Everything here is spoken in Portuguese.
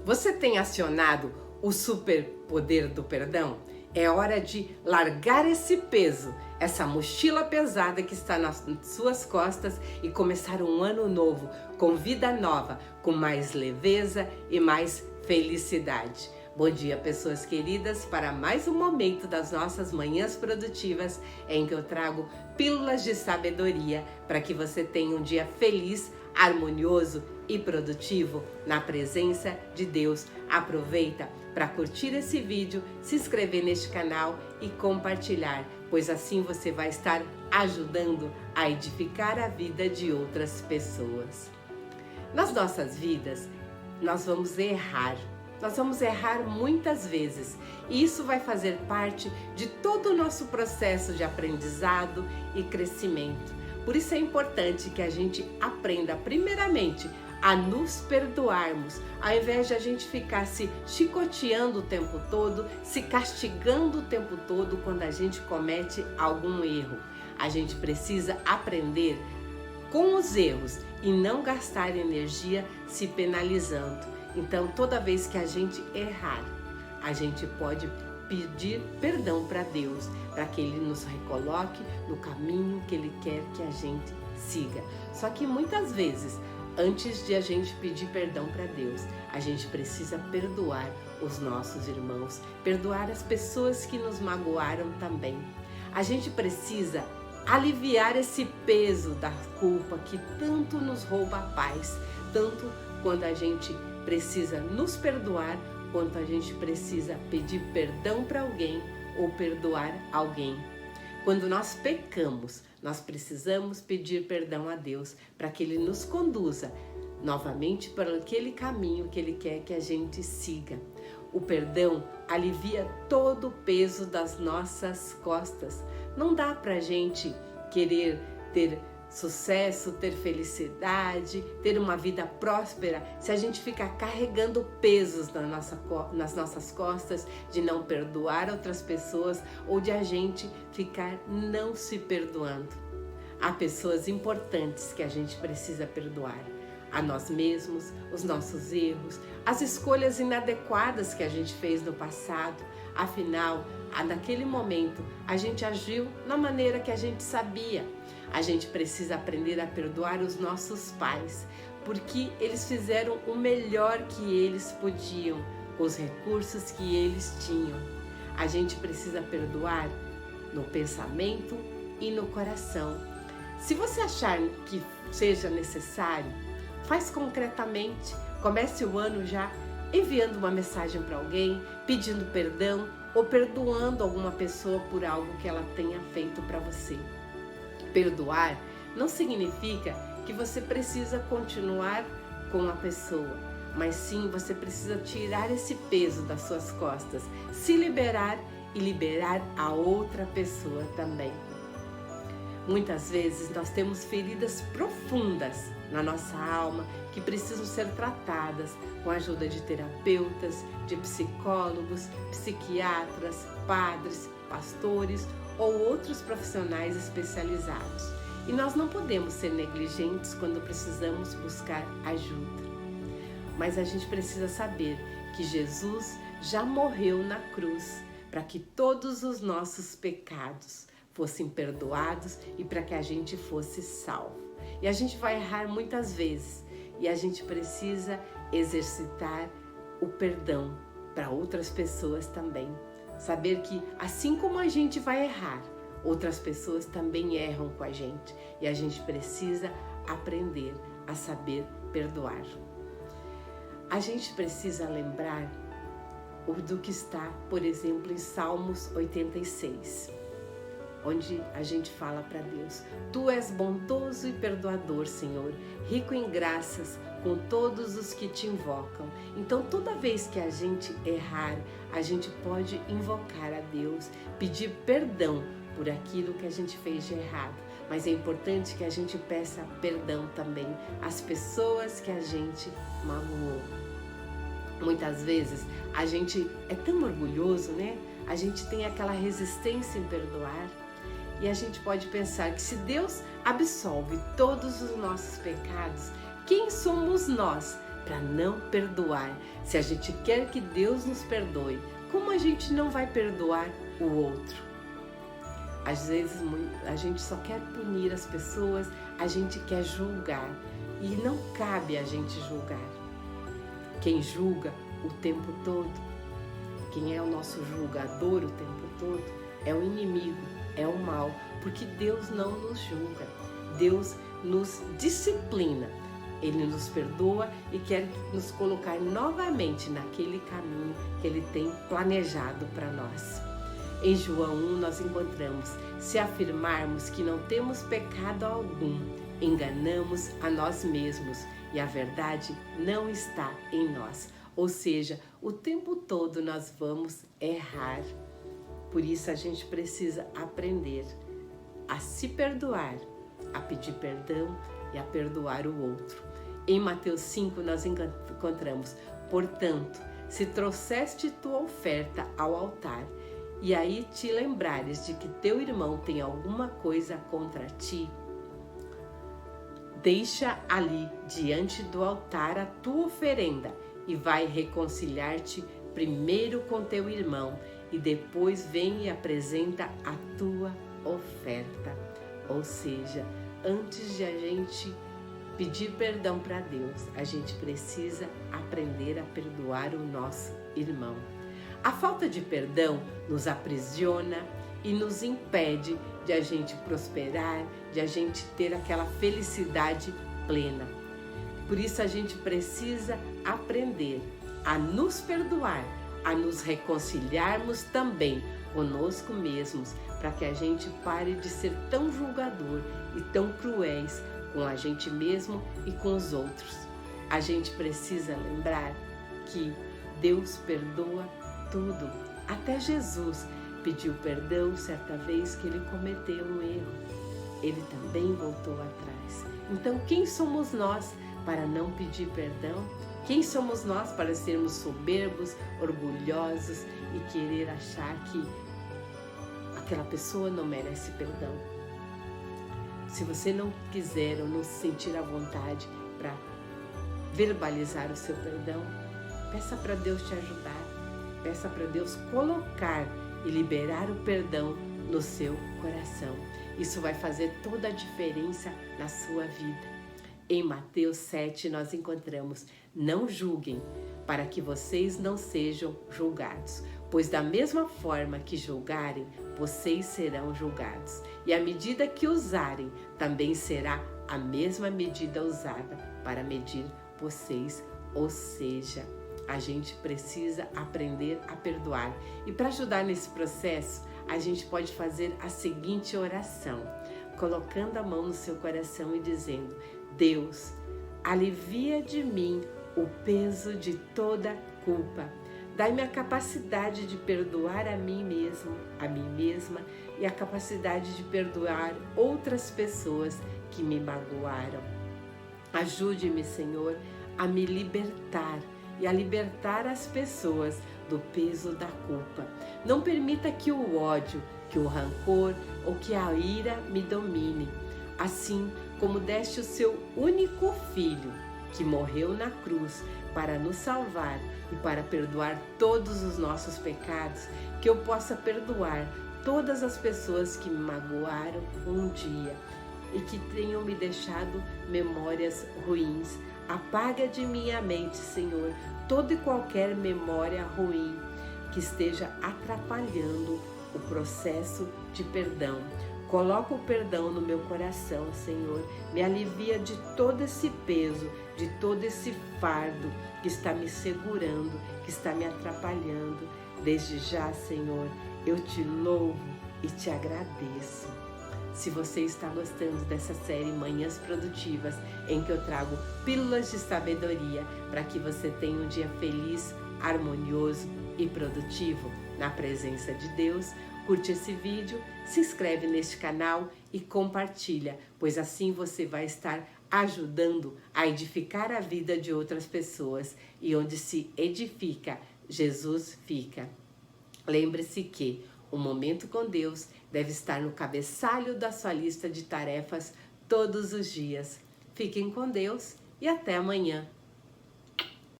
Você tem acionado o superpoder do perdão? É hora de largar esse peso, essa mochila pesada que está nas suas costas e começar um ano novo, com vida nova, com mais leveza e mais felicidade. Bom dia, pessoas queridas, para mais um momento das nossas manhãs produtivas em que eu trago pílulas de sabedoria para que você tenha um dia feliz, harmonioso e produtivo na presença de Deus. Aproveita para curtir esse vídeo, se inscrever neste canal e compartilhar, pois assim você vai estar ajudando a edificar a vida de outras pessoas. Nas nossas vidas, nós vamos errar. Nós vamos errar muitas vezes e isso vai fazer parte de todo o nosso processo de aprendizado e crescimento. Por isso é importante que a gente aprenda primeiramente a nos perdoarmos, ao invés de a gente ficar se chicoteando o tempo todo, se castigando o tempo todo quando a gente comete algum erro. A gente precisa aprender com os erros e não gastar energia se penalizando. Então, toda vez que a gente errar, a gente pode pedir perdão para Deus, para que Ele nos recoloque no caminho que Ele quer que a gente siga. Só que muitas vezes, antes de a gente pedir perdão para Deus, a gente precisa perdoar os nossos irmãos, perdoar as pessoas que nos magoaram também. A gente precisa aliviar esse peso da culpa que tanto nos rouba a paz, tanto quando a gente precisa nos perdoar, quanto a gente precisa pedir perdão para alguém ou perdoar alguém. Quando nós pecamos, nós precisamos pedir perdão a Deus para que Ele nos conduza novamente para aquele caminho que Ele quer que a gente siga. O perdão alivia todo o peso das nossas costas. Não dá para a gente querer ter sucesso, ter felicidade, ter uma vida próspera, se a gente ficar carregando pesos nas nossas costas de não perdoar outras pessoas ou de a gente ficar não se perdoando. Há pessoas importantes que a gente precisa perdoar. A nós mesmos, os nossos erros, as escolhas inadequadas que a gente fez no passado. Afinal, naquele momento, a gente agiu na maneira que a gente sabia. A gente precisa aprender a perdoar os nossos pais, porque eles fizeram o melhor que eles podiam, com os recursos que eles tinham. A gente precisa perdoar no pensamento e no coração. Se você achar que seja necessário, faz concretamente. Comece o ano já enviando uma mensagem para alguém, pedindo perdão ou perdoando alguma pessoa por algo que ela tenha feito para você. Perdoar não significa que você precisa continuar com a pessoa, mas sim você precisa tirar esse peso das suas costas, se liberar e liberar a outra pessoa também. Muitas vezes nós temos feridas profundas na nossa alma que precisam ser tratadas com a ajuda de terapeutas, de psicólogos, psiquiatras, padres, pastores ou outros profissionais especializados. E nós não podemos ser negligentes quando precisamos buscar ajuda. Mas a gente precisa saber que Jesus já morreu na cruz para que todos os nossos pecados fossem perdoados e para que a gente fosse salvo. E a gente vai errar muitas vezes e a gente precisa exercitar o perdão para outras pessoas também. Saber que assim como a gente vai errar, outras pessoas também erram com a gente e a gente precisa aprender a saber perdoar. A gente precisa lembrar do que está, por exemplo, em Salmos 86, onde a gente fala para Deus: Tu és bondoso e perdoador, Senhor, rico em graças com todos os que te invocam. Então, toda vez que a gente errar, a gente pode invocar a Deus, pedir perdão por aquilo que a gente fez de errado. Mas é importante que a gente peça perdão também às pessoas que a gente magoou. Muitas vezes a gente é tão orgulhoso, né? A gente tem aquela resistência em perdoar. E a gente pode pensar que se Deus absolve todos os nossos pecados, quem somos nós para não perdoar. Se a gente quer que Deus nos perdoe, como a gente não vai perdoar o outro? Às vezes a gente só quer punir as pessoas, a gente quer julgar e não cabe a gente julgar. Quem julga o tempo todo, quem é o nosso julgador o tempo todo, é o inimigo, é o mal, porque Deus não nos julga, Deus nos disciplina. Ele nos perdoa e quer nos colocar novamente naquele caminho que Ele tem planejado para nós. Em João 1 nós encontramos: se afirmarmos que não temos pecado algum, enganamos a nós mesmos e a verdade não está em nós. Ou seja, o tempo todo nós vamos errar. Por isso a gente precisa aprender a se perdoar, a pedir perdão e a perdoar o outro. Em Mateus 5 nós encontramos: portanto, se trouxeste tua oferta ao altar, e aí te lembrares de que teu irmão tem alguma coisa contra ti, deixa ali diante do altar a tua oferenda e vai reconciliar-te primeiro com teu irmão, e depois vem e apresenta a tua oferta. Ou seja, antes de a gente pedir perdão para Deus, a gente precisa aprender a perdoar o nosso irmão. A falta de perdão nos aprisiona e nos impede de a gente prosperar, de a gente ter aquela felicidade plena. Por isso a gente precisa aprender a nos perdoar, a nos reconciliarmos também conosco mesmos, para que a gente pare de ser tão julgador e tão cruéis com a gente mesmo e com os outros. A gente precisa lembrar que Deus perdoa tudo. Até Jesus pediu perdão certa vez que ele cometeu um erro. Ele também voltou atrás. Então, quem somos nós para não pedir perdão? Quem somos nós para sermos soberbos, orgulhosos e querer achar que aquela pessoa não merece perdão? Se você não quiser ou não se sentir à vontade para verbalizar o seu perdão, peça para Deus te ajudar. Peça para Deus colocar e liberar o perdão no seu coração. Isso vai fazer toda a diferença na sua vida. Em Mateus 7 nós encontramos: não julguem, para que vocês não sejam julgados, pois da mesma forma que julgarem, vocês serão julgados, e a medida que usarem também será a mesma medida usada para medir vocês. Ou seja, a gente precisa aprender a perdoar. E para ajudar nesse processo, a gente pode fazer a seguinte oração, colocando a mão no seu coração e dizendo: Deus, alivia de mim o peso de toda culpa. Dai-me a capacidade de perdoar a mim mesmo, a mim mesma, e a capacidade de perdoar outras pessoas que me magoaram. Ajude-me, Senhor, a me libertar e a libertar as pessoas do peso da culpa. Não permita que o ódio, que o rancor ou que a ira me domine. Assim como deste o seu único filho, que morreu na cruz para nos salvar e para perdoar todos os nossos pecados, que eu possa perdoar todas as pessoas que me magoaram um dia e que tenham me deixado memórias ruins. Apaga de minha mente, Senhor, toda e qualquer memória ruim que esteja atrapalhando o processo de perdão. Coloca o perdão no meu coração, Senhor. Me alivia de todo esse peso, de todo esse fardo que está me segurando, que está me atrapalhando. Desde já, Senhor, eu te louvo e te agradeço. Se você está gostando dessa série Manhãs Produtivas, em que eu trago pílulas de sabedoria para que você tenha um dia feliz, harmonioso e produtivo na presença de Deus, curte esse vídeo, se inscreve neste canal e compartilha, pois assim você vai estar ajudando a edificar a vida de outras pessoas, e onde se edifica, Jesus fica. Lembre-se que o momento com Deus deve estar no cabeçalho da sua lista de tarefas todos os dias. Fiquem com Deus e até amanhã.